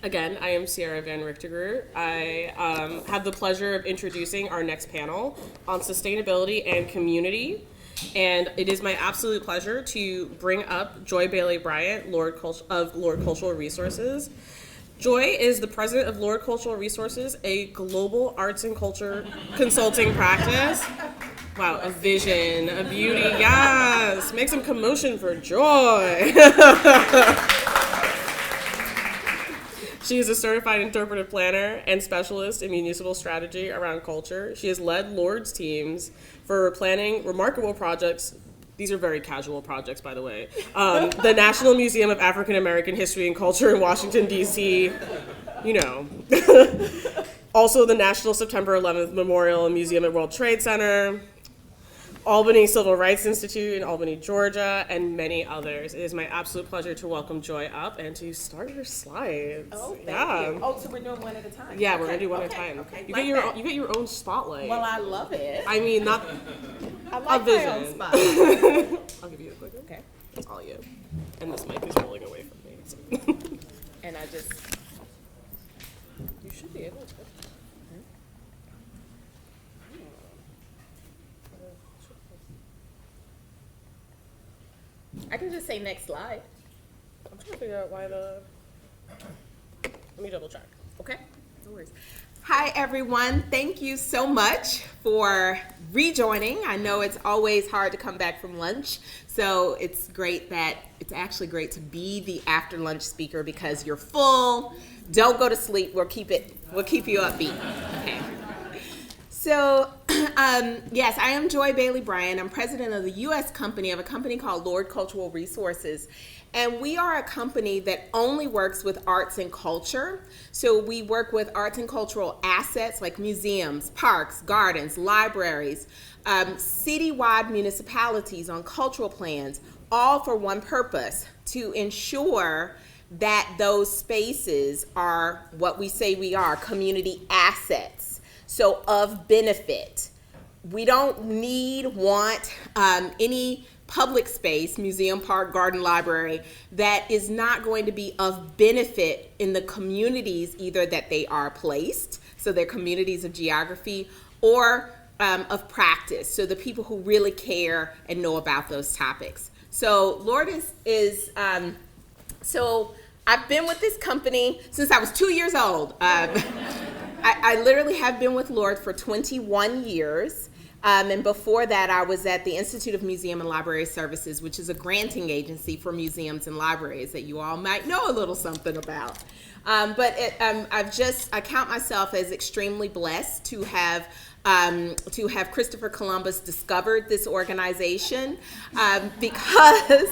Again, I am Sierra Van Richtegger. I have the pleasure of introducing our next panel on sustainability and community. And it is my absolute pleasure to bring up Joy Bailey Bryant, of Lord Cultural Resources. Joy is the president of Lord Cultural Resources, a global arts and culture consulting practice. Wow, a vision, a beauty, yes. Make some commotion for Joy. She is a certified interpretive planner and specialist in municipal strategy around culture. She has led Lord's teams for planning remarkable projects. These are very casual projects, by the way. The National Museum of African American History and Culture in Washington, D.C., you know. Also the National September 11th Memorial and Museum at World Trade Center, Albany Civil Rights Institute in Albany, Georgia, and many others. It is my absolute pleasure to welcome Joy up and to start her slides. Oh, thank you. Oh, so we're doing one at a time? Yeah, we're gonna do one at a time. Okay. You get your own spotlight. Well, I love it. I mean, not I like a vision. my own spotlight. I'll give you a quick one. Okay. That's all you. And this mic is rolling away from me. So. And I just, You should be able to. I can just say next slide. I'm trying to figure out why the. Let me double check. Okay, no worries. Hi, everyone. Thank you so much for rejoining. I know it's always hard to come back from lunch, so it's actually great to be the after lunch speaker because you're full. Don't go to sleep. We'll keep you upbeat. Okay. So, yes, I am Joy Bailey Bryant. I'm president of the U.S. company of a company called Lord Cultural Resources. And we are a company that only works with arts and culture. So we work with arts and cultural assets like museums, parks, gardens, libraries, citywide municipalities on cultural plans, all for one purpose, to ensure that those spaces are what we say we are, community assets. So of benefit. We don't want any public space, museum, park, garden, library, that is not going to be of benefit in the communities either that they are placed, so they're communities of geography, or of practice, so the people who really care and know about those topics. So Lord so I've been with this company since I was 2 years old. I literally have been with Lord for 21 years. And before that, I was at the Institute of Museum and Library Services, which is a granting agency for museums and libraries that you all might know a little something about. I count myself as extremely blessed to have Christopher Columbus discovered this organization because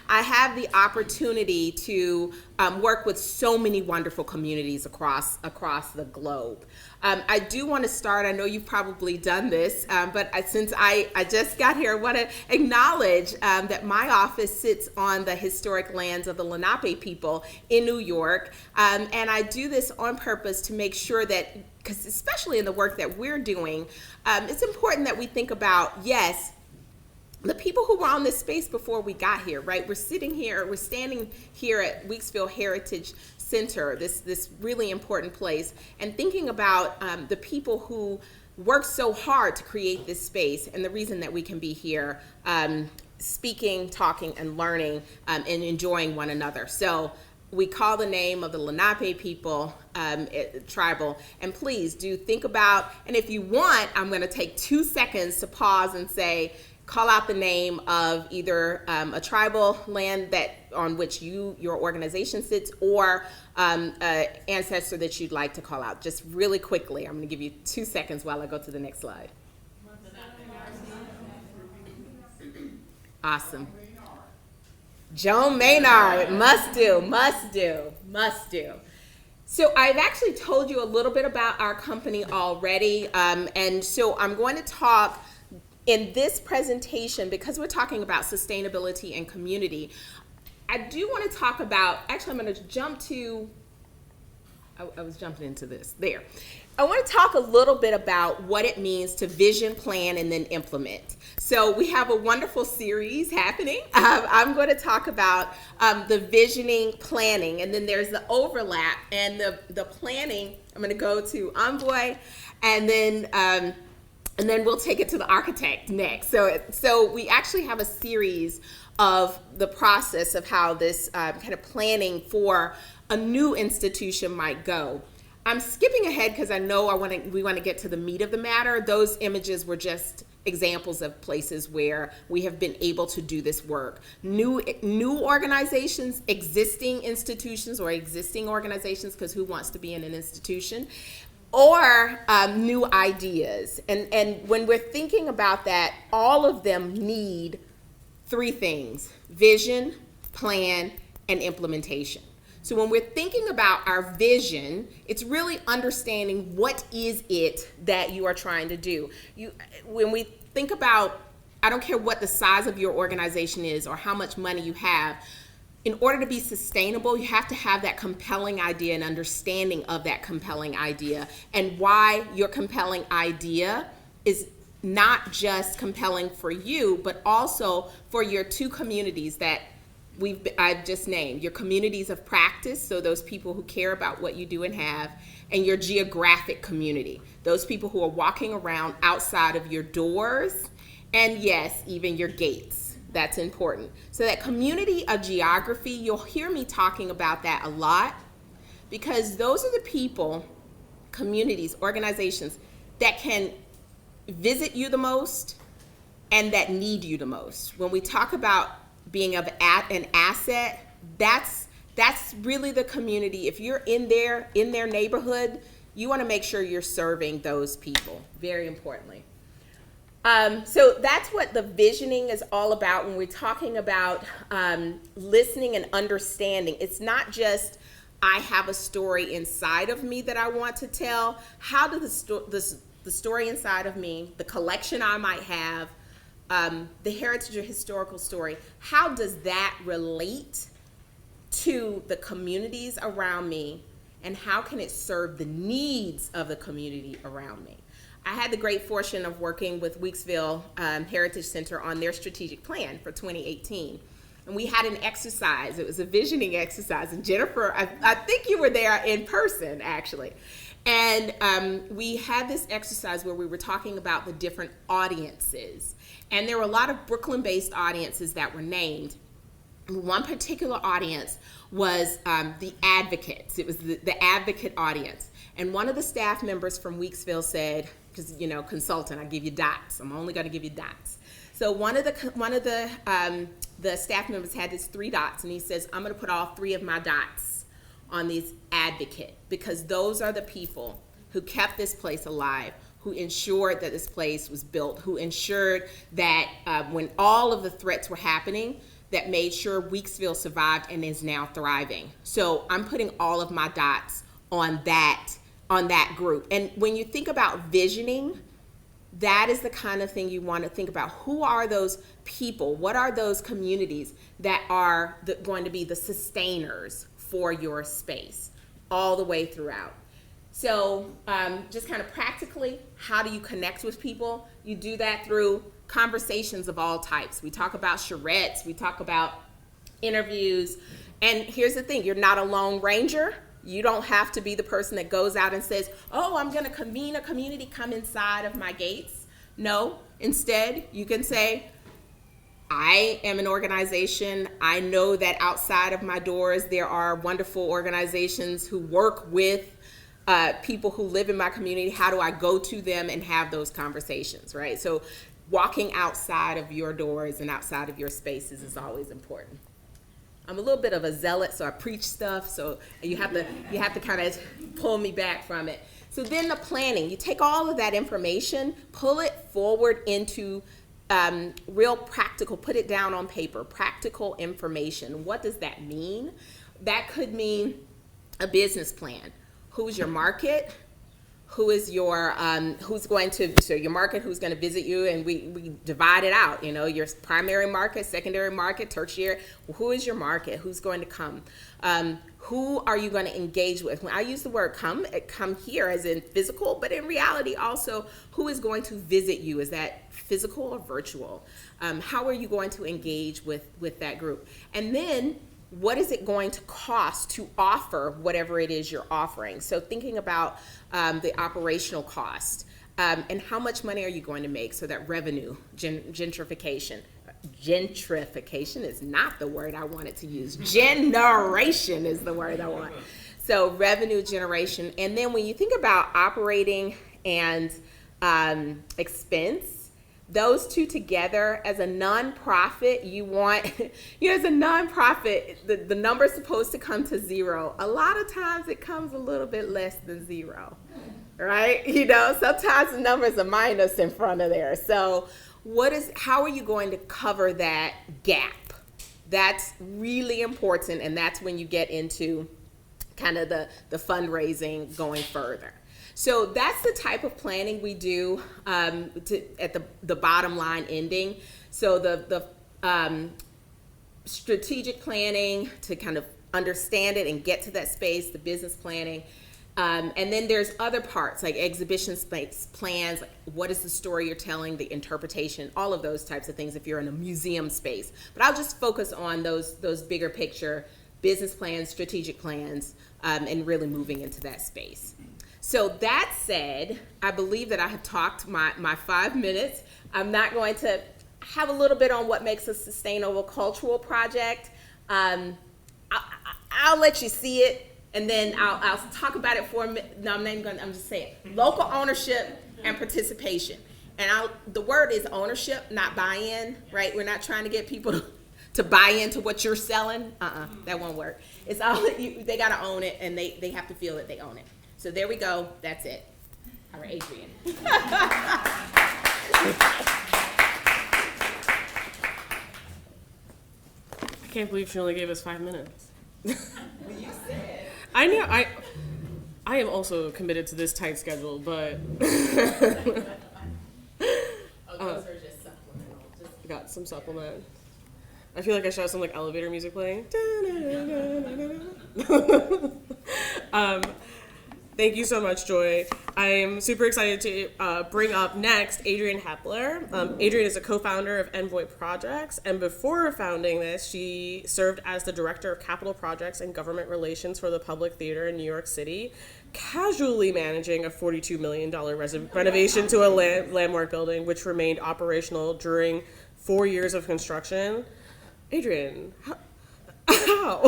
I have the opportunity to work with so many wonderful communities across the globe. I do want to start, I know you've probably done this, but since I just got here, I want to acknowledge that my office sits on the historic lands of the Lenape people in New York, and I do this on purpose to make sure that, because especially in the work that we're doing, it's important that we think about, yes, the people who were on this space before we got here, right? We're standing here at Weeksville Heritage Center, this really important place, and thinking about the people who worked so hard to create this space and the reason that we can be here speaking, talking, and learning and enjoying one another. So we call the name of the Lenape people tribal, and please do think about, and if you want, I'm going to take 2 seconds to pause and say, call out the name of either a tribal land on which your organization sits, or an ancestor that you'd like to call out. Just really quickly, I'm going to give you 2 seconds while I go to the next slide. Awesome. Joan Maynard, must do. So I've actually told you a little bit about our company already, and so I'm going to talk in this presentation, because we're talking about sustainability and community. I do want to talk about, actually I'm going to jump to I was jumping into this. There. I want to talk a little bit about what it means to vision, plan, and then implement. So we have a wonderful series happening. I'm going to talk about the visioning, planning, and then there's the overlap and the planning. I'm going to go to Envoy, and then we'll take it to the architect next. So we actually have a series of the process of how this kind of planning for a new institution might go. I'm skipping ahead because I know we want to get to the meat of the matter. Those images were just examples of places where we have been able to do this work. New organizations, existing institutions or existing organizations, because who wants to be in an institution, or new ideas. And when we're thinking about that, all of them need three things: vision, plan, and implementation. So when we're thinking about our vision, it's really understanding what is it that you are trying to do. When we think about, I don't care what the size of your organization is or how much money you have, in order to be sustainable, you have to have that compelling idea and understanding of that compelling idea, and why your compelling idea is not just compelling for you, but also for your two communities that I've just named: your communities of practice, so those people who care about what you do and have, and your geographic community, those people who are walking around outside of your doors, and yes, even your gates. That's important. So that community of geography, you'll hear me talking about that a lot, because those are the people, communities, organizations that can visit you the most and that need you the most. When we talk about being an asset, that's really the community. If you're in their neighborhood, you want to make sure you're serving those people, very importantly. So that's what the visioning is all about when we're talking about listening and understanding. It's not just, I have a story inside of me that I want to tell. How does the story inside of me, the collection I might have, the heritage or historical story, how does that relate to the communities around me, and how can it serve the needs of the community around me? I had the great fortune of working with Weeksville Heritage Center on their strategic plan for 2018. And we had an exercise. It was a visioning exercise. And Jennifer, I think you were there in person, actually. And we had this exercise where we were talking about the different audiences. And there were a lot of Brooklyn-based audiences that were named. One particular audience was the advocates. It was the advocate audience. And one of the staff members from Weeksville said, because, consultant, I give you dots. I'm only going to give you dots. So one of the staff members had his 3 dots, and he says, I'm going to put all 3 of my dots on these advocate, because those are the people who kept this place alive, who ensured that this place was built, who ensured that when all of the threats were happening, that made sure Weeksville survived and is now thriving. So I'm putting all of my dots on that group. And when you think about visioning, that is the kind of thing you want to think about. Who are those people? What are those communities that are going to be the sustainers for your space all the way throughout? So just kind of practically, how do you connect with people? You do that through conversations of all types. We talk about charrettes, we talk about interviews. And here's the thing, you're not a lone ranger. You don't have to be the person that goes out and says, oh, I'm going to convene a community, come inside of my gates. No, instead, you can say, I am an organization. I know that outside of my doors, there are wonderful organizations who work with people who live in my community. How do I go to them and have those conversations, right? So walking outside of your doors and outside of your spaces is always important. I'm a little bit of a zealot, so I preach stuff, so you have to kind of pull me back from it. So then the planning, you take all of that information, pull it forward into real practical, put it down on paper, practical information. What does that mean? That could mean a business plan. Who's your market? who is your who's going to, so your market, who's going to visit you, and we divide it out, you know, your primary market, secondary market, tertiary. Who is your market? Who's going to come? Who are you going to engage with? When I use the word come here as in physical, but in reality also, who is going to visit you? Is that physical or virtual? How are you going to engage with that group? And then what is it going to cost to offer whatever it is you're offering? So thinking about the operational cost, and how much money are you going to make? So that revenue, gentrification. Gentrification is not the word I wanted to use. Generation is the word I want. So revenue generation. And then when you think about operating and expense, those two together, as a nonprofit, you want, as a nonprofit, the number's supposed to come to zero. A lot of times it comes a little bit less than zero, right? Sometimes the number's a minus in front of there. So how are you going to cover that gap? That's really important, and that's when you get into kind of the fundraising going further. So that's the type of planning we do at the bottom line ending. So the strategic planning to kind of understand it and get to that space, the business planning. And then there's other parts like exhibition space plans, like what is the story you're telling, the interpretation, all of those types of things if you're in a museum space. But I'll just focus on those bigger picture business plans, strategic plans, and really moving into that space. So that said, I believe that I have talked my 5 minutes. I'm not going to have a little bit on what makes a sustainable cultural project. I'll let you see it, and then I'll talk about it for a minute. No, I'm not even going to, I'm just saying. Local ownership and participation. And the word is ownership, not buy-in, right? We're not trying to get people to buy into what you're selling. That won't work. It's all, they got to own it, and they have to feel that they own it. So there we go. That's it. All right, Adrienne. I can't believe she only gave us 5 minutes. Well, you said. I know. I am also committed to this tight schedule, but Those are just supplemental. Got some supplement. I feel like I should have some like elevator music playing. Thank you so much, Joy. I am super excited to bring up next Adrienne Hepler. Adrienne is a co-founder of Envoie Projects, and before founding this, she served as the director of capital projects and government relations for the Public Theater in New York City, casually managing a $42 million renovation to a landmark building, which remained operational during 4 years of construction. Adrienne, how?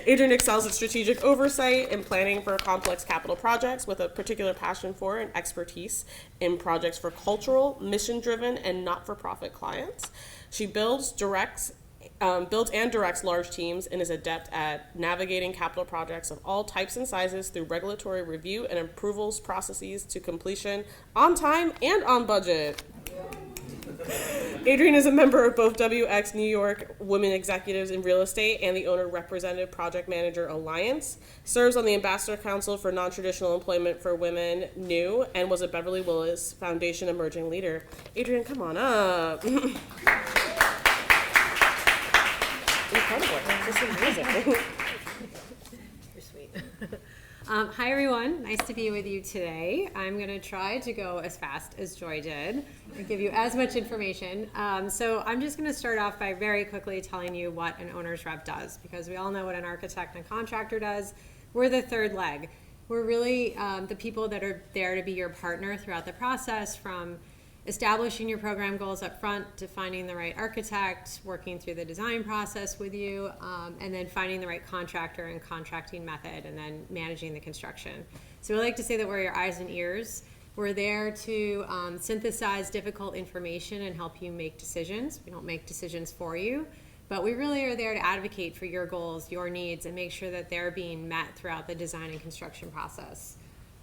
Adrienne excels at strategic oversight and planning for complex capital projects with a particular passion for and expertise in projects for cultural, mission-driven, and not-for-profit clients. She builds and directs large teams and is adept at navigating capital projects of all types and sizes through regulatory review and approvals processes to completion on time and on budget. Adrienne is a member of both WX New York Women Executives in Real Estate and the Owner Representative Project Manager Alliance, serves on the Ambassador Council for Non-Traditional Employment for Women, NEW, and was a Beverly Willis Foundation Emerging Leader. Adrienne, come on up. Incredible. This is amazing. You're sweet. Hi, everyone. Nice to be with you today. I'm going to try to go as fast as Joy did and give you as much information. So I'm just going to start off by very quickly telling you what an owner's rep does, because we all know what an architect and contractor does. We're the third leg. We're really the people that are there to be your partner throughout the process, from establishing your program goals up front to finding the right architect, working through the design process with you, and then finding the right contractor and contracting method, and then managing the construction. So we like to say that we're your eyes and ears. We're there to synthesize difficult information and help you make decisions. We don't make decisions for you, but we really are there to advocate for your goals, your needs, and make sure that they're being met throughout the design and construction process.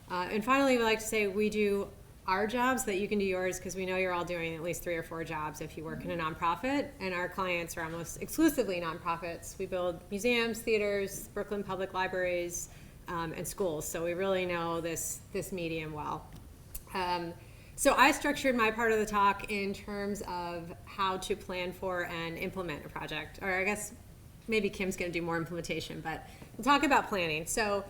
And finally, we like to say we do our jobs so that you can do yours, because we know you're all doing at least 3 or 4 jobs if you work in a nonprofit, and our clients are almost exclusively nonprofits. We build museums, theaters, Brooklyn Public Libraries, and schools. So we really know this medium well. So I structured my part of the talk in terms of how to plan for and implement a project, or I guess maybe Kim's going to do more implementation, but we'll talk about planning. So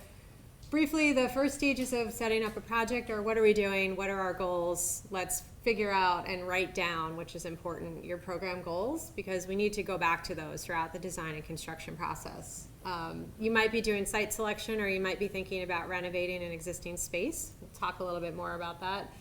briefly, the first stages of setting up a project are what are we doing, what are our goals, let's figure out and write down, which is important, your program goals, because we need to go back to those throughout the design and construction process. You might be doing site selection, or you might be thinking about renovating an existing space. We'll talk a little bit more about that.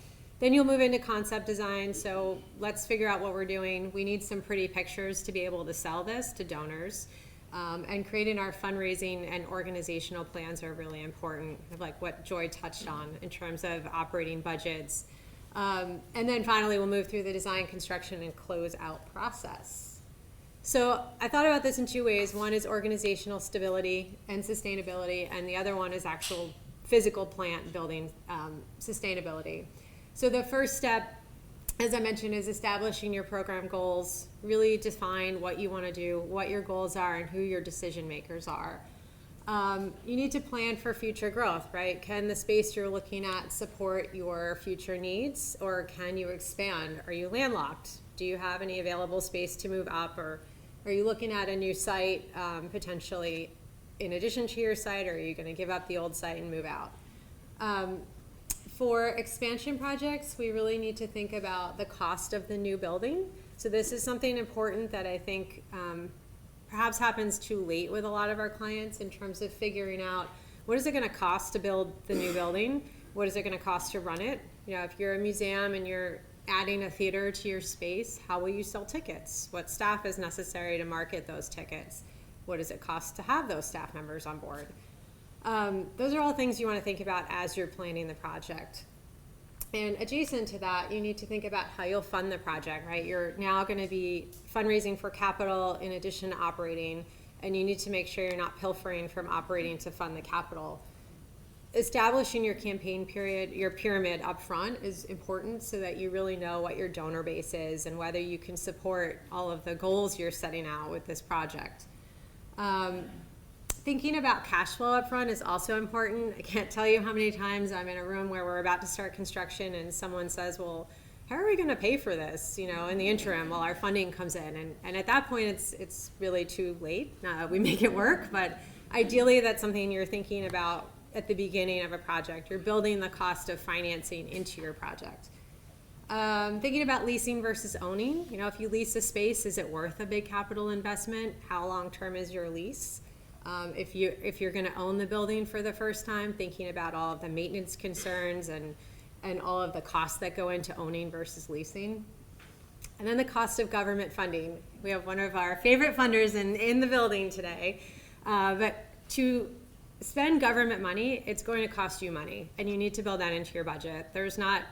Then you'll move into concept design. So let's figure out what we're doing. We need some pretty pictures to be able to sell this to donors. And creating our fundraising and organizational plans are really important, like what Joy touched on in terms of operating budgets. And then finally, we'll move through the design, construction, and close out process. So I thought about this in two ways. One is organizational stability and sustainability, and the other one is actual physical plant building sustainability. So the first step, as I mentioned, is establishing your program goals. Really define what you want to do, what your goals are, and who your decision makers are. You need to plan for future growth, right? Can the space you're looking at support your future needs, or can you expand? Are you landlocked? Do you have any available space to move up, or are you looking at a new site potentially in addition to your site, or are you going to give up the old site and move out? For expansion projects, we really need to think about the cost of the new building. So this is something important that I think perhaps happens too late with a lot of our clients in terms of figuring out what is it going to cost to build the new building? What is it going to cost to run it? You know, if you're a museum and you're adding a theater to your space, how will you sell tickets? What staff is necessary to market those tickets? What does it cost to have those staff members on board? Those are all things you want to think about as you're planning the project. And adjacent to that, you need to think about how you'll fund the project, right? You're now going to be fundraising for capital in addition to operating, and you need to make sure you're not pilfering from operating to fund the capital. Establishing your campaign period, your pyramid up front is important so that you really know what your donor base is and whether you can support all of the goals you're setting out with this project. Thinking about cash flow up front is also important. I can't tell you how many times I'm in a room where we're about to start construction and someone says, well, how are we going to pay for this, you know, in the interim while our funding comes in? And at that point, it's really too late. We make it work, but ideally that's something you're thinking about at the beginning of a project. You're building the cost of financing into your project. Thinking about leasing versus owning. You know, if you lease a space, is it worth a big capital investment? How long-term is your lease? If you're going to own the building for the first time, thinking about all of the maintenance concerns and all of the costs that go into owning versus leasing. And then the cost of government funding. We have one of our favorite funders in the building today. But to spend government money, it's going to cost you money, and you need to build that into your budget. There's not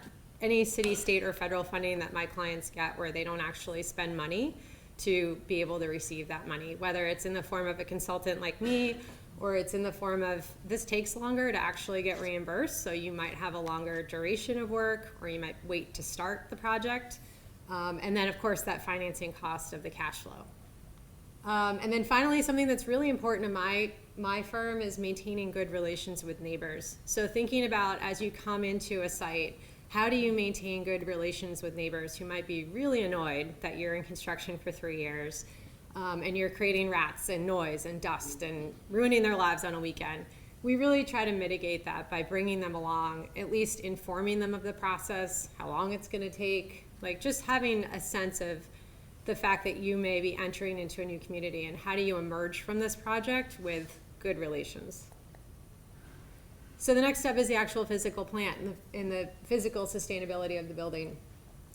any city, state, or federal funding that my clients get where they don't actually spend money to be able to receive that money, whether it's in the form of a consultant like me, or it's in the form of this takes longer to actually get reimbursed, so you might have a longer duration of work, or you might wait to start the project. And then, of course, that financing cost of the cash flow. And then finally, something that's really important to my firm is maintaining good relations with neighbors. So thinking about as you come into a site, how do you maintain good relations with neighbors who might be really annoyed that you're in construction for 3 years and you're creating rats and noise and dust and ruining their lives on a weekend? We really try to mitigate that by bringing them along, at least informing them of the process, how long it's going to take, like just having a sense of the fact that you may be entering into a new community, and how do you emerge from this project with good relations. So the next step is the actual physical plant and the physical sustainability of the building.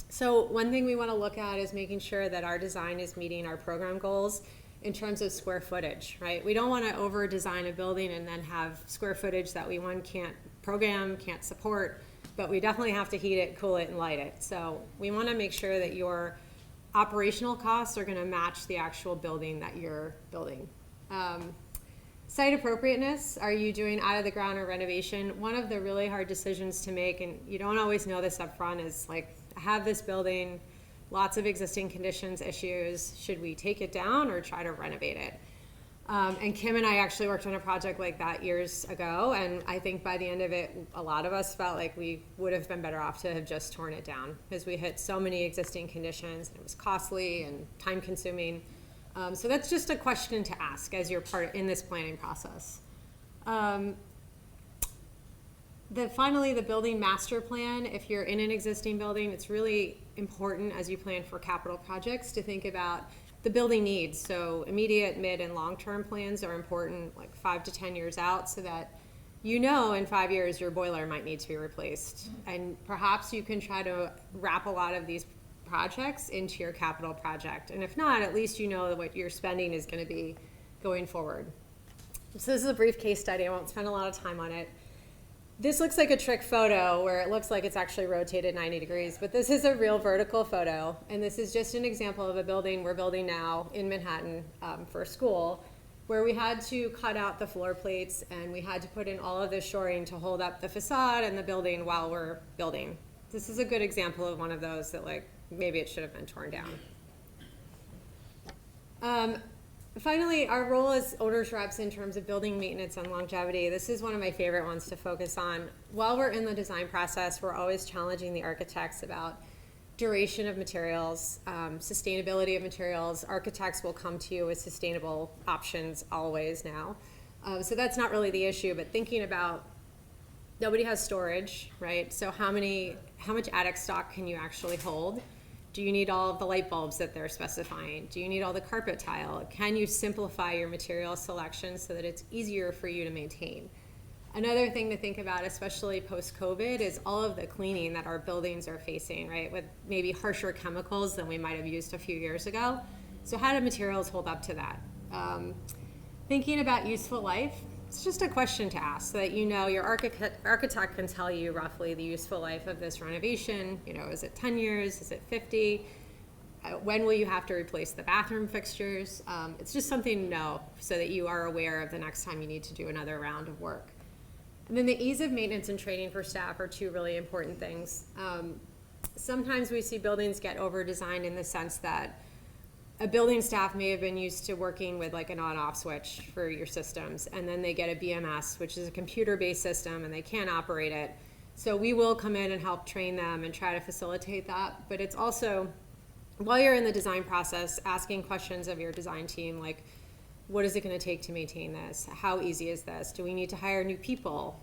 So one thing we want to look at is making sure that our design is meeting our program goals in terms of square footage, right? We don't want to over design a building and then have square footage that we can't program, can't support, but we definitely have to heat it, cool it, and light it. So we want to make sure that your operational costs are going to match the actual building that you're building. Site appropriateness, are you doing out of the ground or renovation? One of the really hard decisions to make, and you don't always know this up front, is like, I have this building, lots of existing conditions, issues, should we take it down or try to renovate it? And Kim and I actually worked on a project like that years ago, and I think by the end of it, a lot of us felt like we would have been better off to have just torn it down, because we hit so many existing conditions, and it was costly and time consuming. So that's just a question to ask as you're part in this planning process. Finally, the building master plan. If you're in an existing building, it's really important as you plan for capital projects to think about the building needs. So immediate, mid, and long-term plans are important, like 5 to 10 years out, so that you know in 5 years your boiler might need to be replaced. And perhaps you can try to wrap a lot of these projects into your capital project. And if not, at least you know what your spending is going to be going forward. So this is a brief case study. I won't spend a lot of time on it. This looks like a trick photo where it looks like it's actually rotated 90 degrees, but this is a real vertical photo, and this is just an example of a building we're building now in Manhattan for a school, where we had to cut out the floor plates and we had to put in all of this shoring to hold up the facade and the building while we're building. This is a good example of one of those that, like, maybe it should have been torn down. Finally, our role as owners reps in terms of building maintenance and longevity, this is one of my favorite ones to focus on. While we're in the design process, we're always challenging the architects about duration of materials, sustainability of materials. Architects will come to you with sustainable options always now. So that's not really the issue, but thinking about nobody has storage, right? So how much attic stock can you actually hold? Do you need all of the light bulbs that they're specifying? Do you need all the carpet tile? Can you simplify your material selection so that it's easier for you to maintain? Another thing to think about, especially post-COVID, is all of the cleaning that our buildings are facing, right? With maybe harsher chemicals than we might have used a few years ago. So how do materials hold up to that? Thinking about useful life, it's just a question to ask so that you know your architect can tell you roughly the useful life of this renovation. You know, is it 10 years? Is it 50? When will you have to replace the bathroom fixtures? It's just something to know so that you are aware of the next time you need to do another round of work. And then the ease of maintenance and training for staff are two really important things. Sometimes we see buildings get over-designed in the sense that a building staff may have been used to working with like an on-off switch for your systems, and then they get a BMS, which is a computer-based system, and they can't operate it. So we will come in and help train them and try to facilitate that. But it's also, while you're in the design process, asking questions of your design team, like, what is it going to take to maintain this? How easy is this? Do we need to hire new people?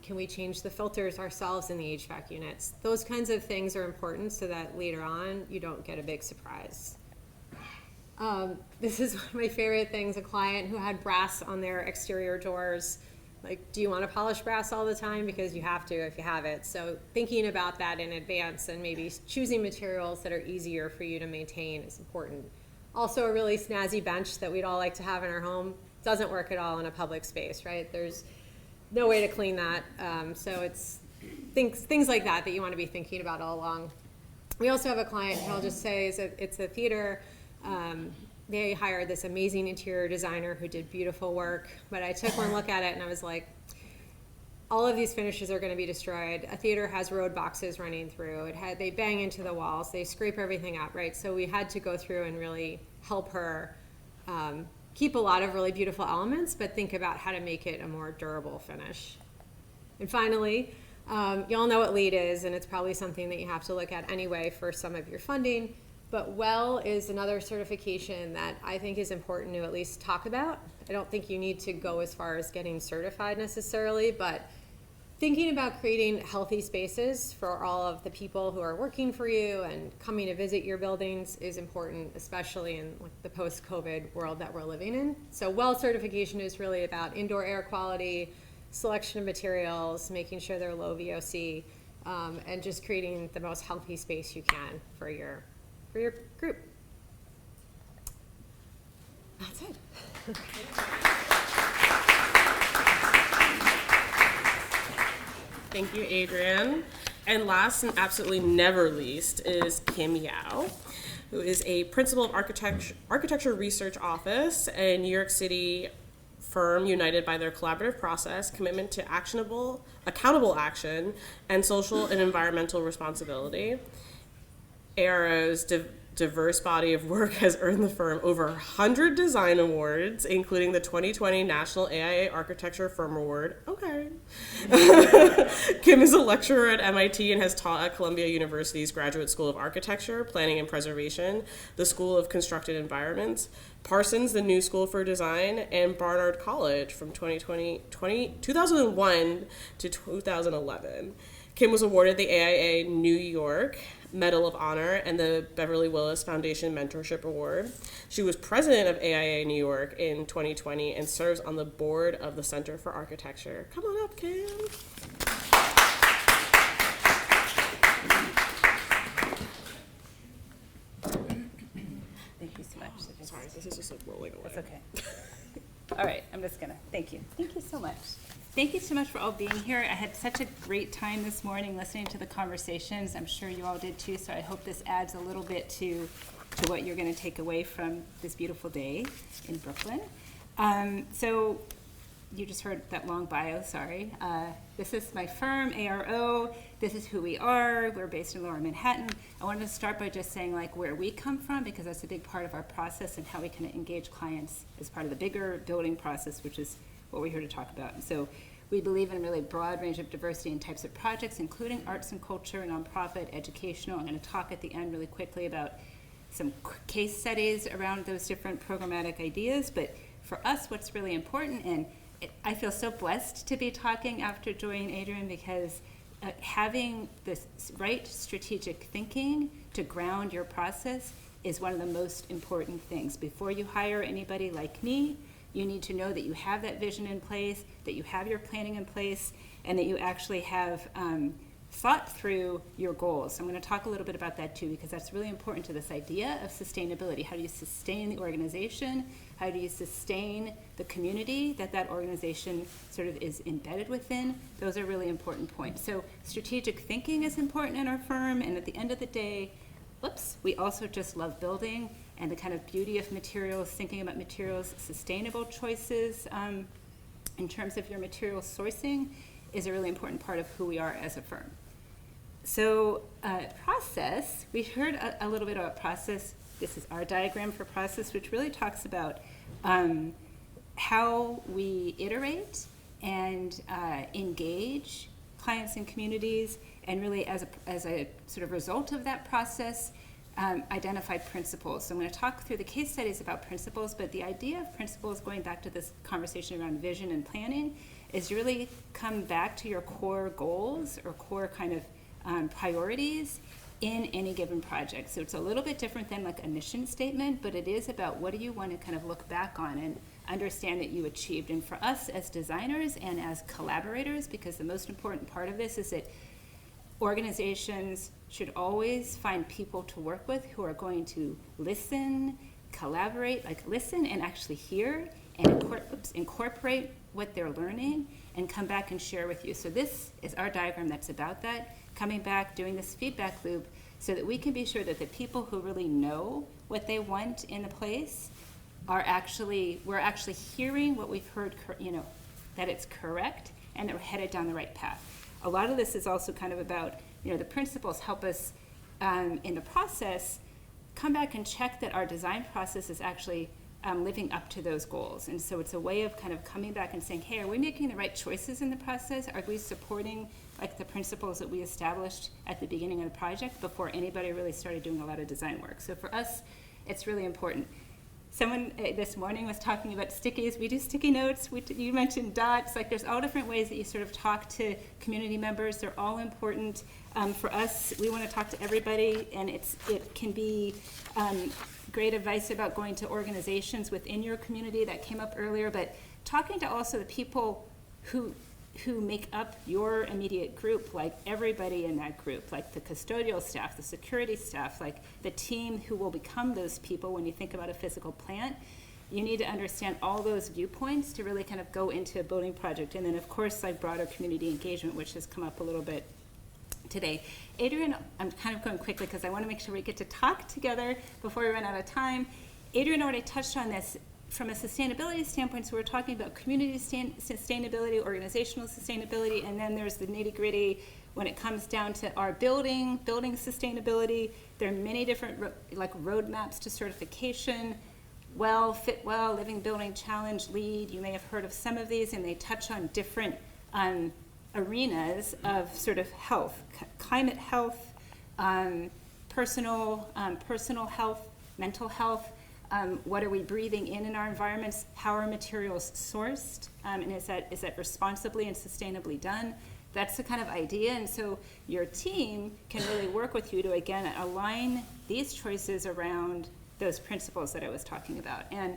Can we change the filters ourselves in the HVAC units? Those kinds of things are important so that later on you don't get a big surprise. This is one of my favorite things, a client who had brass on their exterior doors. Like, do you want to polish brass all the time? Because you have to if you have it. So thinking about that in advance and maybe choosing materials that are easier for you to maintain is important. Also, a really snazzy bench that we'd all like to have in our home doesn't work at all in a public space, right? There's no way to clean that. So it's things like that you want to be thinking about all along. We also have a client who I'll just say it's a theater. They hired this amazing interior designer who did beautiful work, but I took one look at it and I was like, all of these finishes are going to be destroyed. A theater has road boxes running through. They bang into the walls. They scrape everything up, right? So we had to go through and really help her keep a lot of really beautiful elements, but think about how to make it a more durable finish. And finally, you all know what LEED is, and it's probably something that you have to look at anyway for some of your funding. But WELL is another certification that I think is important to at least talk about. I don't think you need to go as far as getting certified necessarily, but thinking about creating healthy spaces for all of the people who are working for you and coming to visit your buildings is important, especially in like the post-COVID world that we're living in. So WELL certification is really about indoor air quality, selection of materials, making sure they're low VOC, and just creating the most healthy space you can for your group. That's it. Thank you, Adrienne. And last and absolutely never least is Kim Yao, who is a principal of architecture research office in New York City firm united by their collaborative process, commitment to accountable action, and social and environmental responsibility. ARO's diverse body of work has earned the firm over 100 design awards, including the 2020 National AIA Architecture Firm Award. Okay. Kim is a lecturer at MIT and has taught at Columbia University's Graduate School of Architecture, Planning and Preservation, the School of Constructed Environments, Parsons, the New School for Design, and Barnard College from 2001 to 2011. Kim was awarded the AIA New York Medal of Honor and the Beverly Willis Foundation Mentorship Award. She was president of AIA New York in 2020 and serves on the board of the Center for Architecture. Come on up, Kim. Thank you so much. Sorry, this is just like rolling away. That's okay. All right, I'm just gonna, thank you. Thank you so much. Thank you so much for all being here. I had such a great time this morning listening to the conversations. I'm sure you all did too, so I hope this adds a little bit to what you're gonna take away from this beautiful day in Brooklyn. So you just heard that long bio, sorry. This is my firm, ARO. This is who we are. We're based in Lower Manhattan. I wanted to start by just saying like where we come from, because that's a big part of our process and how we can engage clients as part of the bigger building process, which is what we're here to talk about. And so we believe in a really broad range of diversity and types of projects, including arts and culture, nonprofit, educational. I'm going to talk at the end really quickly about some case studies around those different programmatic ideas. But for us, what's really important, and I feel so blessed to be talking after Joy and Adrienne, because having this right strategic thinking to ground your process is one of the most important things. Before you hire anybody like me, you need to know that you have that vision in place, that you have your planning in place, and that you actually have thought through your goals. So I'm going to talk a little bit about that too, because that's really important to this idea of sustainability. How do you sustain the organization? How do you sustain the community that that organization sort of is embedded within? Those are really important points. So strategic thinking is important in our firm, and at the end of the day, we also just love building and the kind of beauty of materials, thinking about materials, sustainable choices in terms of your material sourcing is a really important part of who we are as a firm. So process, we heard a little bit about process. This is our diagram for process, which really talks about how we iterate and engage clients and communities, and really as a sort of result of that process, identify principles. So I'm going to talk through the case studies about principles, but the idea of principles, going back to this conversation around vision and planning, is really come back to your core goals or core kind of priorities in any given project. So it's a little bit different than like a mission statement, but it is about what do you want to kind of look back on and understand that you achieved. And for us as designers and as collaborators, because the most important part of this is that organizations should always find people to work with who are going to listen, collaborate, like listen and actually hear and incorporate what they're learning and come back and share with you. So this is our diagram that's about that, coming back, doing this feedback loop so that we can be sure that the people who really know what they want in the place we're actually hearing what we've heard, that it's correct and that we're headed down the right path. A lot of this is also kind of about, the principles help us in the process come back and check that our design process is actually living up to those goals. And so it's a way of kind of coming back and saying, hey, are we making the right choices in the process? Are we supporting like the principles that we established at the beginning of the project before anybody really started doing a lot of design work? So for us, it's really important. Someone this morning was talking about stickies. We do sticky notes. You mentioned dots. Like there's all different ways that you sort of talk to community members. They're all important. For us, we want to talk to everybody, and it can be great advice about going to organizations within your community that came up earlier, but talking to also the people who make up your immediate group, like everybody in that group, like the custodial staff, the security staff, like the team who will become those people when you think about a physical plant. You need to understand all those viewpoints to really kind of go into a building project. And then of course, like broader community engagement, which has come up a little bit today. Adrienne, I'm kind of going quickly because I want to make sure we get to talk together before we run out of time. Adrienne already touched on this from a sustainability standpoint, so we're talking about community sustainability, organizational sustainability, and then there's the nitty-gritty when it comes down to our building sustainability, There are many different roadmaps to certification. Fit Well, Living Building Challenge, LEED. You may have heard of some of these, and they touch on different arenas of sort of health, climate health, personal health, mental health. What are we breathing in our environments? How are materials sourced? And is that responsibly and sustainably done? That's the kind of idea. And so your team can really work with you to, again, align these choices around those principles that I was talking about. And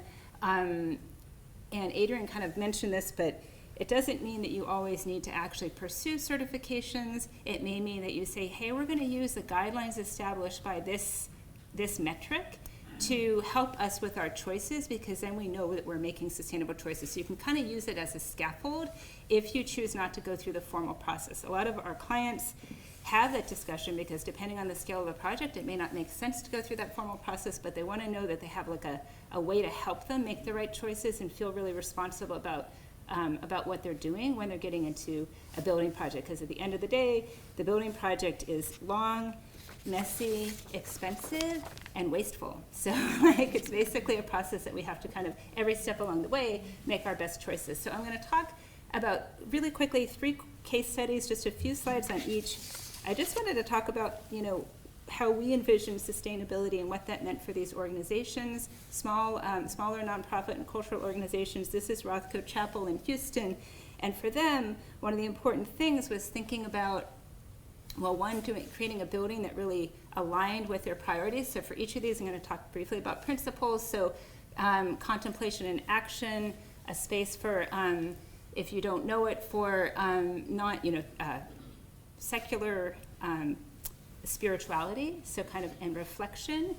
Adrienne kind of mentioned this, but it doesn't mean that you always need to actually pursue certifications. It may mean that you say, hey, we're going to use the guidelines established by this metric to help us with our choices, because then we know that we're making sustainable choices. So you can kind of use it as a scaffold if you choose not to go through the formal process. A lot of our clients have that discussion because depending on the scale of the project, it may not make sense to go through that formal process, but they want to know that they have like a way to help them make the right choices and feel really responsible about what they're doing when they're getting into a building project. Because at the end of the day, the building project is long, messy, expensive, and wasteful. So it's basically a process that we have to kind of, every step along the way, make our best choices. So I'm going to talk about, really quickly, 3 case studies, just a few slides on each. I just wanted to talk about, how we envision sustainability and what that meant for these organizations, smaller nonprofit and cultural organizations. This is Rothko Chapel in Houston. And for them, one of the important things was thinking about, creating a building that really aligned with their priorities. So for each of these, I'm going to talk briefly about principles. So contemplation and action, a space for, if you don't know it, for secular spirituality, so kind of and reflection,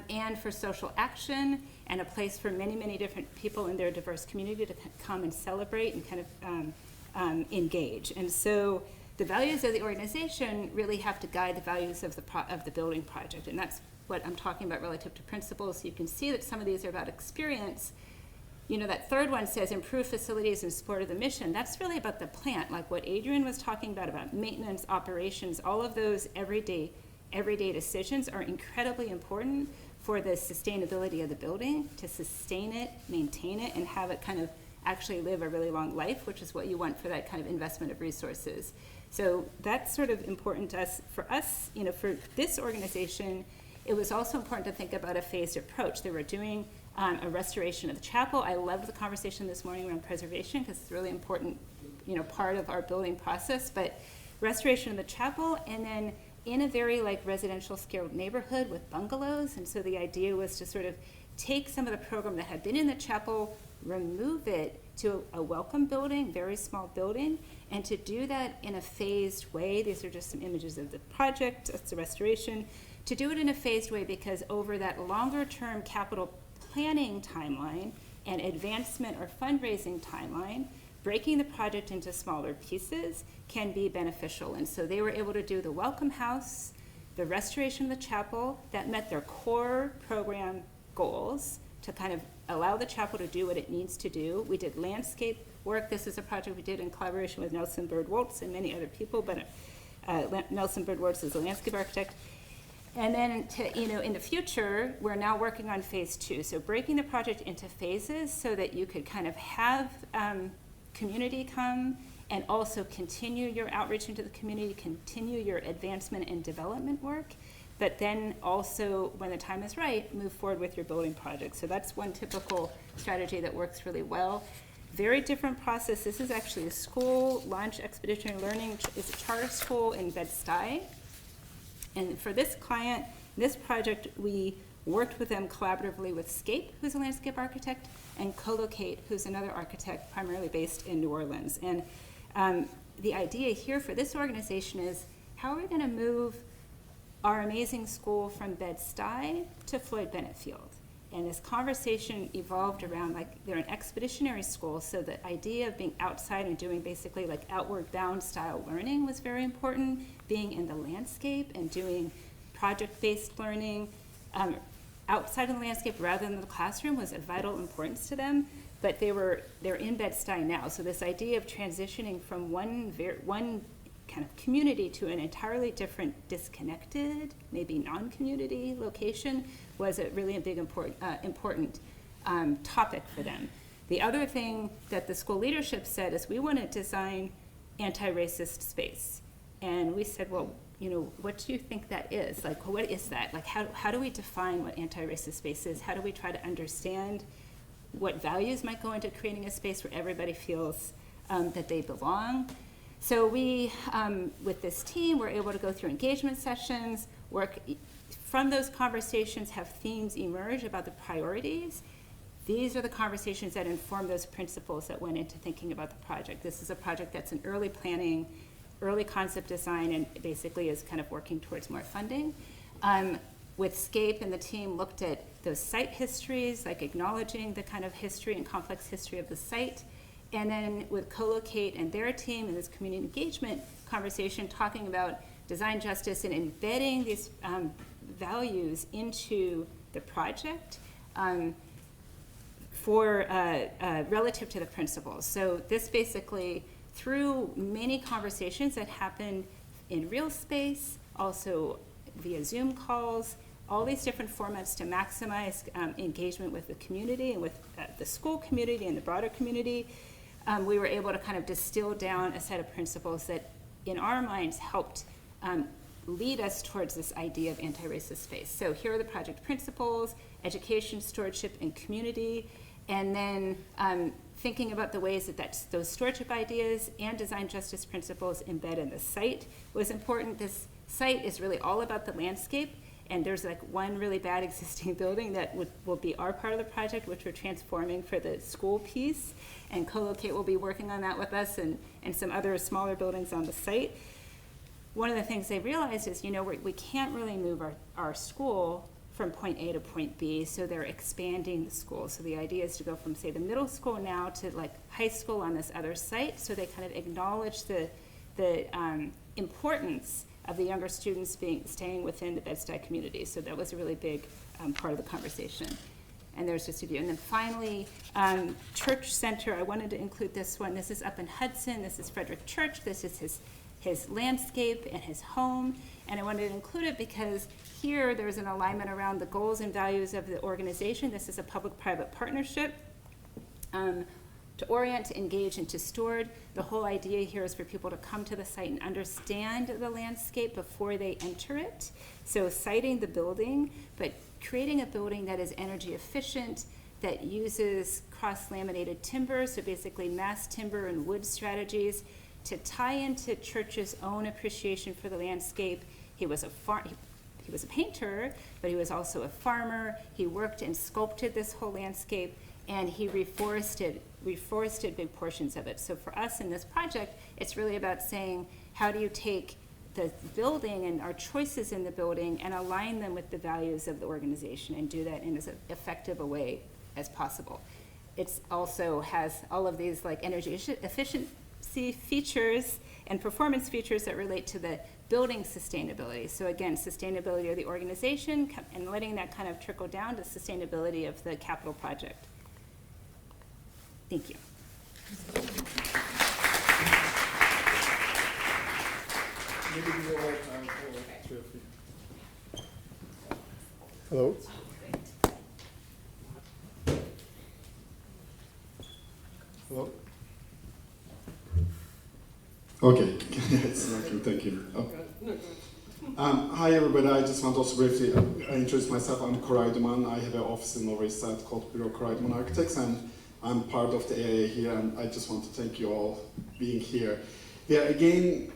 and for social action, and a place for many, many different people in their diverse community to come and celebrate and kind of engage. And so the values of the organization really have to guide the values of the building project, and that's what I'm talking about relative to principles. So you can see that some of these are about experience. That third one says improve facilities in support of the mission. That's really about the plant, like what Adrienne was talking about maintenance, operations. All of those everyday decisions are incredibly important for the sustainability of the building, to sustain it, maintain it, and have it kind of actually live a really long life, which is what you want for that kind of investment of resources. So that's sort of important to us. For us, for this organization, it was also important to think about a phased approach. They were doing a restoration of the chapel. I loved the conversation this morning around preservation because it's a really important, part of our building process. But restoration of the chapel, and then in a very residential scaled neighborhood with bungalows. And so the idea was to sort of take some of the program that had been in the chapel, remove it to a welcome building, very small building, and to do that in a phased way. These are just some images of the project. That's the restoration. To do it in a phased way, because over that longer term capital planning timeline and advancement or fundraising timeline, breaking the project into smaller pieces can be beneficial. And so they were able to do the welcome house, the restoration of the chapel that met their core program goals to kind of allow the chapel to do what it needs to do. We did landscape work. This is a project we did in collaboration with Nelson Bird Woltz and many other people, but Nelson Bird Woltz is a landscape architect. And then in the future, we're now working on phase 2. So breaking the project into phases so that you could kind of have community come and also continue your outreach into the community, continue your advancement and development work, but then also, when the time is right, move forward with your building project. So that's one typical strategy that works really well. Very different process. This is actually a school, Launch Expeditionary Learning. It's a charter school in Bed-Stuy. And for this client, this project, we worked with them collaboratively with Scape, who's a landscape architect, and Colocate, who's another architect primarily based in New Orleans. And the idea here for this organization is, how are we going to move our amazing school from Bed-Stuy to Floyd Bennett Field? And this conversation evolved around, they're an expeditionary school, so the idea of being outside and doing basically outward bound style learning was very important. Being in the landscape and doing project-based learning outside of the landscape rather than the classroom was of vital importance to them. But they're in Bed-Stuy now, so this idea of transitioning from one kind of community to an entirely different, disconnected, maybe non-community location was a really big important topic for them. The other thing that the school leadership said is we want to design anti-racist space. And we said, well, you know, what do you think that is? Like, what is that? Like, how do we define what anti-racist space is? How do we try to understand what values might go into creating a space where everybody feels that they belong? So we, with this team, were able to go through engagement sessions, work from those conversations, have themes emerge about the priorities. These are the conversations that inform those principles that went into thinking about the project. This is a project that's in early planning, early concept design, and basically is kind of working towards more funding. With Scape and the team looked at those site histories, like acknowledging the kind of history and complex history of the site. And then with Co-Locate and their team in this community engagement conversation, talking about design justice and embedding these values into the project for relative to the principles. So this basically, through many conversations that happened in real space, also via Zoom calls, all these different formats to maximize engagement with the community and with the school community and the broader community, we were able to kind of distill down a set of principles that in our minds helped lead us towards this idea of anti-racist space. So here are the project principles: education, stewardship, and community. And then thinking about the ways that those stewardship ideas and design justice principles embed in the site was important. This site is really all about the landscape, and there's like one really bad existing building that will be our part of the project, which we're transforming for the school piece, and Co-Locate will be working on that with us and some other smaller buildings on the site. One of the things they realized is, you know, we can't really move our school from point A to point B, so they're expanding the school. So the idea is to go from, say, the middle school now to like high school on this other site, so they kind of acknowledge the importance of the younger students staying within the Bed-Stuy community. So that was a really big part of the conversation. And there's just a few. And then finally, Church Center, I wanted to include this one. This is up in Hudson. This is Frederick Church. This is his landscape and his home. And I wanted to include it because here there's an alignment around the goals and values of the organization. This is a public-private partnership to orient, to engage, and to steward. The whole idea here is for people to come to the site and understand the landscape before they enter it. So siting the building, but creating a building that is energy efficient, that uses cross-laminated timber, so basically mass timber and wood strategies, to tie into Church's own appreciation for the landscape. He was a painter, but he was also a farmer. He worked and sculpted this whole landscape, and he reforested big portions of it. So for us in this project, it's really about saying, how do you take the building and our choices in the building and align them with the values of the organization and do that in as effective a way as possible. It also has all of these like energy efficiency features and performance features that relate to the building sustainability. So again, sustainability of the organization and letting that kind of trickle down to sustainability of the capital project. Thank you. Hello. Hello. Okay, it's working. Thank you. Oh. Hi everybody. I just want to also briefly introduce myself. I'm Koray Duman. I have an office in Lower East Side called Bureau Koray Duman Architects, and I'm part of the AIA here. And I just want to thank you all being here. Yeah, again.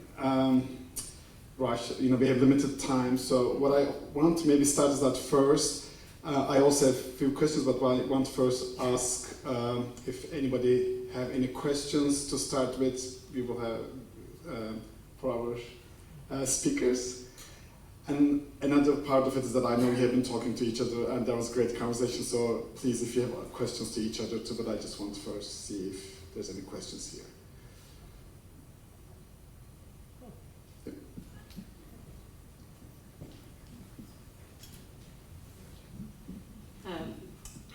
Rush, you know, we have limited time, so what I want to maybe start is that first, I also have a few questions, but I want to first ask if anybody have any questions to start with. We will have for our speakers. And another part of it is that I know we have been talking to each other, and there was great conversation, so please, if you have questions to each other too, but I just want to first see if there's any questions here.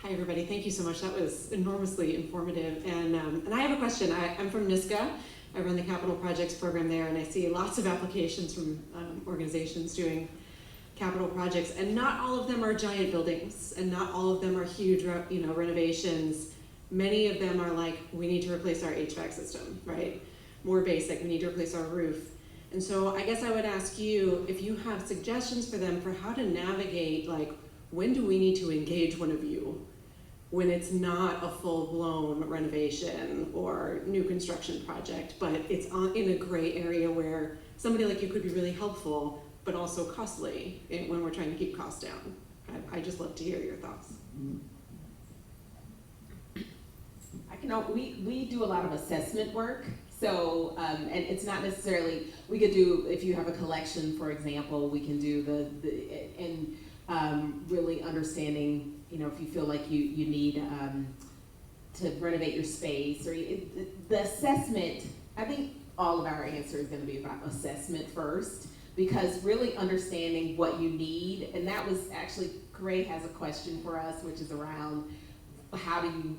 Hi everybody, thank you so much. That was enormously informative. And I have a question. I'm from NISCA. I run the capital projects program there, and I see lots of applications from organizations doing capital projects, and not all of them are giant buildings, and not all of them are huge, renovations. Many of them are like, we need to replace our HVAC system, right? More basic, we need to replace our roof. And so I guess I would ask you if you have suggestions for them for how to navigate, like, when do we need to engage one of you when it's not a full-blown renovation or new construction project, but it's in a gray area where somebody like you could be really helpful, but also costly when we're trying to keep costs down. I just love to hear your thoughts. We do a lot of assessment work. So, and it's not necessarily, we could do, if you have a collection, for example, we can do really understanding, if you feel like you need to renovate your space, or the assessment. I think all of our answer is going to be about assessment first, because really understanding what you need, and that was actually, Gray has a question for us, which is around how do you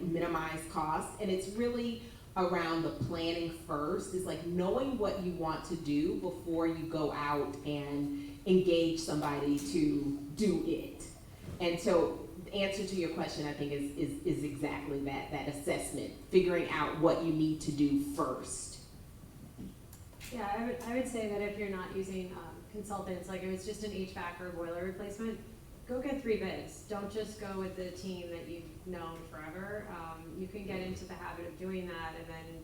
minimize costs, and it's really around the planning first. Is like knowing what you want to do before you go out and engage somebody to do it. And so the answer to your question, I think, is exactly that assessment, figuring out what you need to do first. Yeah, I would say that if you're not using consultants, like if it's just an HVAC or boiler replacement, go get 3 bids. Don't just go with the team that you've known forever. You can get into the habit of doing that and then,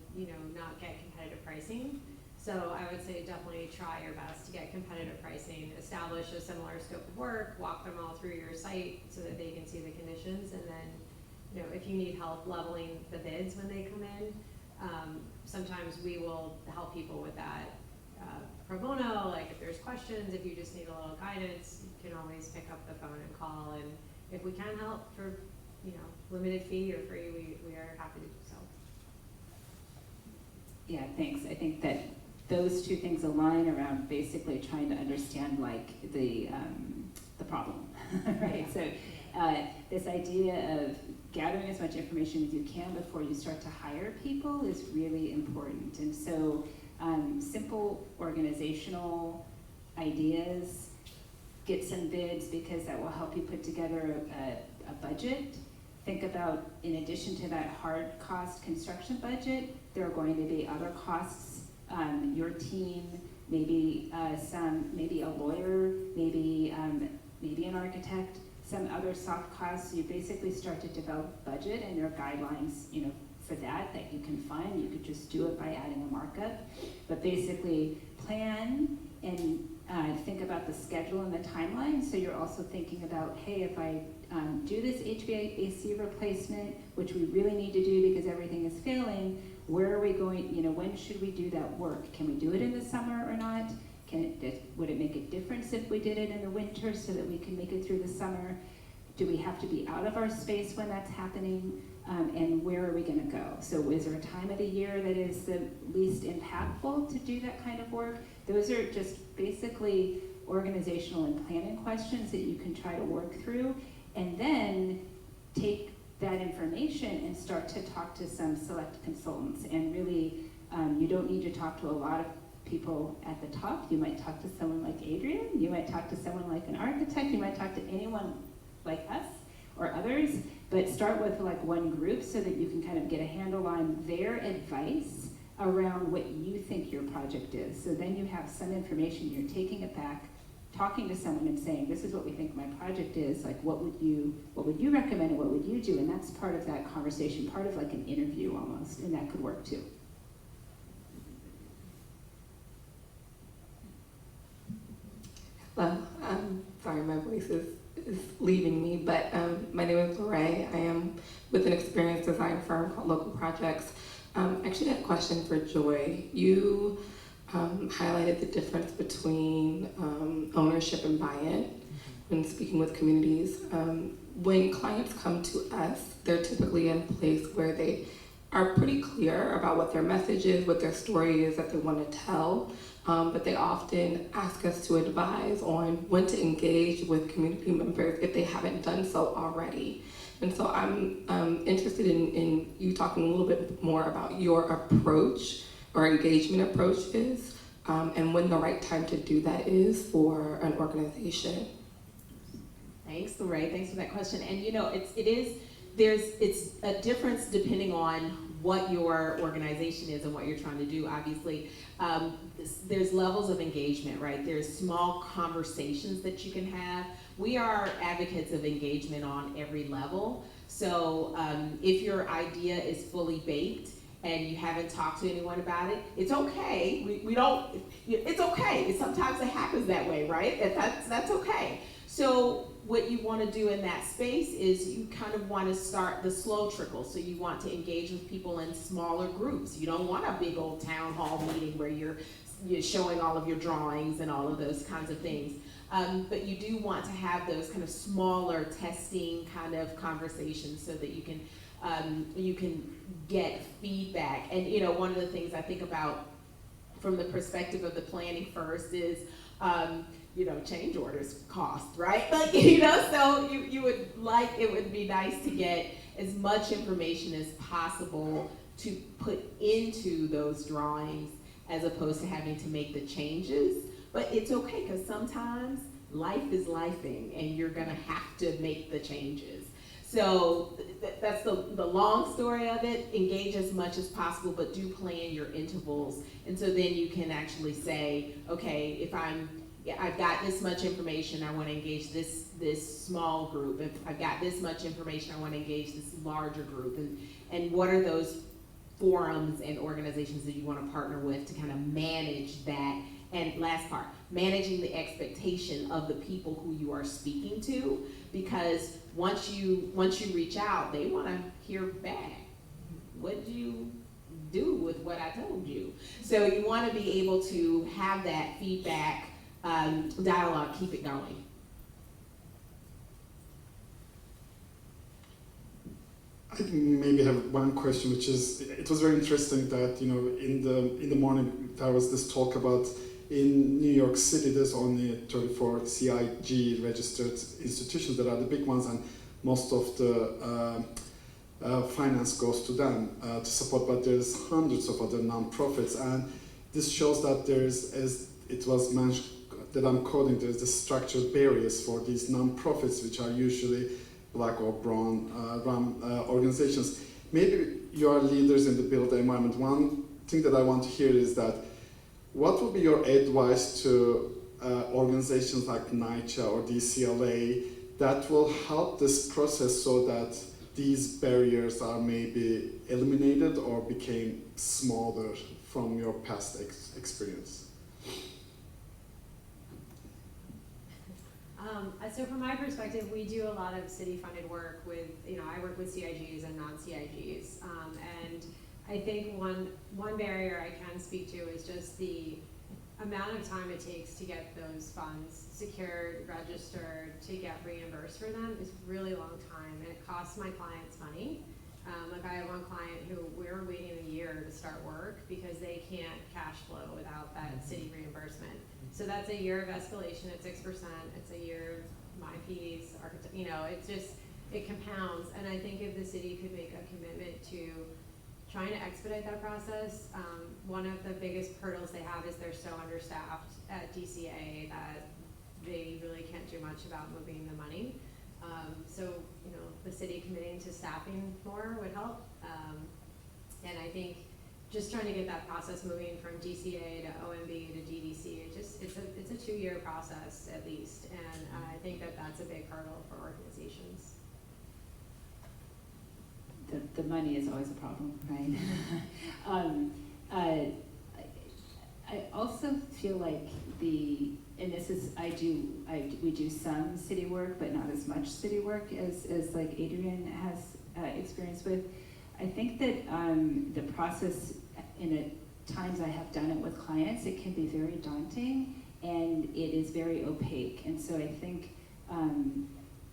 not get competitive pricing. So I would say definitely try your best to get competitive pricing, establish a similar scope of work, walk them all through your site so that they can see the conditions, and then, if you need help leveling the bids when they come in, sometimes we will help people with that pro bono. Like if there's questions, if you just need a little guidance, you can always pick up the phone and call, and if we can help for limited fee or free, we are happy to do so. Yeah, thanks. I think that those two things align around basically trying to understand the problem, right? So this idea of gathering as much information as you can before you start to hire people is really important. And so simple organizational ideas, get some bids, because that will help you put together a budget. Think about, in addition to that hard cost construction budget, there are going to be other costs. Your team, maybe maybe a lawyer, maybe an architect, some other soft costs. You basically start to develop a budget, and there are guidelines, for that you can find. You could just do it by adding a markup, but basically plan and think about the schedule and the timeline. So you're also thinking about, hey, if I do this HVAC replacement, which we really need to do because everything is failing, where are we going, when should we do that work? Can we do it in the summer or not? Would it make a difference if we did it in the winter so that we can make it through the summer? Do we have to be out of our space when that's happening? And where are we going to go? So is there a time of the year that is the least impactful to do that kind of work? Those are just basically organizational and planning questions that you can try to work through, and then take that information and start to talk to some select consultants. And really, you don't need to talk to a lot of people at the top. You might talk to someone like Adrienne, you might talk to someone like an architect, you might talk to anyone like us or others, but start with one group so that you can kind of get a handle on their advice around what you think your project is. So then you have some information, you're taking it back, talking to someone and saying, this is what we think my project is, what would you recommend and what would you do? And that's part of that conversation, part of an interview almost, and that could work too. Hello, sorry, my voice is leaving me, but my name is Lorraine. I am with an experienced design firm called Local Projects. Actually, I had a question for Joy. You highlighted the difference between ownership and buy-in when speaking with communities. When clients come to us, they're typically in a place where they are pretty clear about what their message is, what their story is that they want to tell, but they often ask us to advise on when to engage with community members if they haven't done so already. And so I'm interested in you talking a little bit more about your approach or engagement approach is, and when the right time to do that is for an organization. Thanks, Lorraine. Thanks for that question. And it's a difference depending on what your organization is and what you're trying to do. Obviously, there's levels of engagement, right? There's small conversations that you can have. We are advocates of engagement on every level. So if your idea is fully baked and you haven't talked to anyone about it, it's okay. It's okay. Sometimes it happens that way, right? That's okay. So what you want to do in that space is you kind of want to start the slow trickle. So you want to engage with people in smaller groups. You don't want a big old town hall meeting where you're showing all of your drawings and all of those kinds of things. But you do want to have those kind of smaller testing kind of conversations so that you can get feedback. And one of the things I think about from the perspective of the planning first is change orders cost, right? Like, so it would be nice to get as much information as possible to put into those drawings as opposed to having to make the changes. But it's okay, because sometimes life is lifing and you're gonna have to make the changes. So that's the long story of it. Engage as much as possible, but do plan your intervals. And so then you can actually say, okay, if I've got this much information, I want to engage this small group. If I've got this much information, I want to engage this larger group. And what are those forums and organizations that you want to partner with to kind of manage that? And last part, managing the expectation of the people who you are speaking to, because once you reach out, they want to hear back. What did you do with what I told you? So you want to be able to have that feedback dialogue, keep it going. I maybe have one question, which is, it was very interesting that in the morning there was this talk about in New York City there's only 34 CIG registered institutions that are the big ones, and most of the finance goes to them to support, but there's hundreds of other nonprofits, and this shows that there's, as it was mentioned, that I'm quoting, there's the structural barriers for these nonprofits, which are usually black or brown run organizations. Maybe you are leaders in the built environment. One thing that I want to hear is that, what would be your advice to organizations like NYCHA or DCLA that will help this process so that these barriers are maybe eliminated or became smaller from your past experience? So from my perspective, we do a lot of city-funded work with, I work with CIGs and non-CIGs, and I think one barrier I can speak to is just the amount of time it takes to get those funds secured, registered, to get reimbursed for them is a really long time, and it costs my clients money. Like I have one client who we're waiting a year to start work because they can't cash flow without that city reimbursement. So that's a year of escalation at 6%. It's a year of my fees, it compounds. And I think if the city could make a commitment to trying to expedite that process, one of the biggest hurdles they have is they're so understaffed at DCA that they really can't do much about moving the money. So, the city committing to staffing more would help. And I think just trying to get that process moving from DCA to OMB to DDC, it's a 2-year process at least. And I think that's a big hurdle for organizations. The money is always a problem, right? I also feel like and this is, we do some city work, but not as much city work as like Adrienne has experience with. I think that the process, times I have done it with clients, it can be very daunting and it is very opaque. And so I think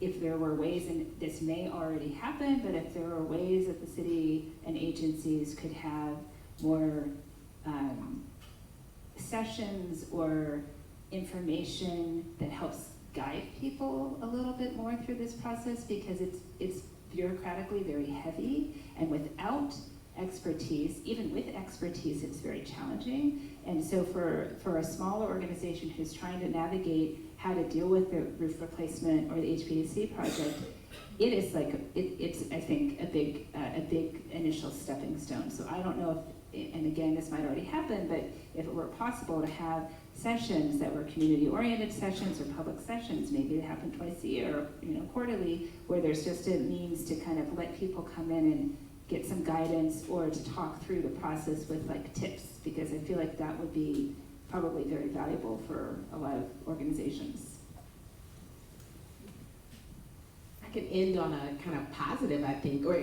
if there were ways, and this may already happen, but if there were ways that the city and agencies could have more sessions or information that helps guide people a little bit more through this process, because it's bureaucratically very heavy, and without expertise, even with expertise, it's very challenging. And so for a smaller organization who's trying to navigate how to deal with the roof replacement or the HVAC project, it is like, it's I think a big initial stepping stone. So I don't know if, and again, this might already happen, but if it were possible to have sessions that were community-oriented sessions or public sessions, maybe they happen twice a year, or quarterly, where there's just a means to kind of let people come in and get some guidance or to talk through the process with like tips, because I feel like that would be probably very valuable for a lot of organizations. I could end on a kind of positive, I think, or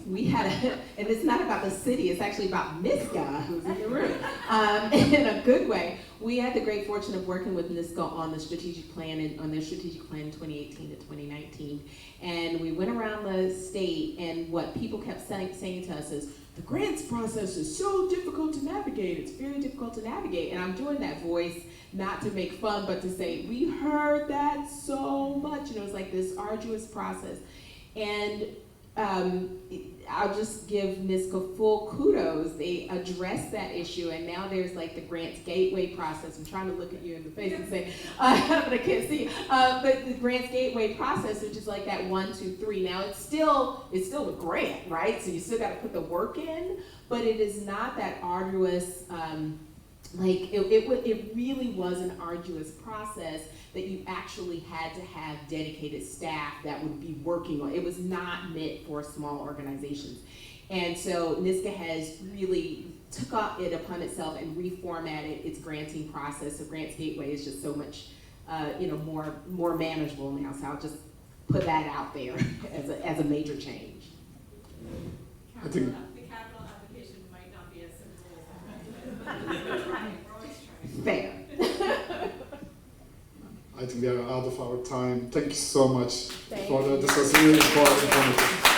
we had and it's not about the city, it's actually about NISCA, who's in the room, in a good way. We had the great fortune of working with NISCA on the strategic plan, on their strategic plan in 2018 to 2019. And we went around the state, and what people kept saying to us is, the grants process is so difficult to navigate. It's very difficult to navigate. And I'm doing that voice not to make fun, but to say, we heard that so much. It's like this arduous process. And I'll just give NISCA full kudos. They addressed that issue, and now there's like the grants gateway process. I'm trying to look at you in the face and say, but I can't see. But the grants gateway process, which is like that 1, 2, 3. Now it's still a grant, right? So you still got to put the work in, but it is not that arduous. It really was an arduous process that you actually had to have dedicated staff that would be working on. It was not meant for small organizations. And so NISCA has really took it upon itself and reformatted its granting process. So Grants Gateway is just so much more manageable now. So I'll just put that out there as a major change. I think The capital application might not be as simple as that. We're trying. We're always trying. Fair. I think we are out of our time. Thank you so much for that. This was really important.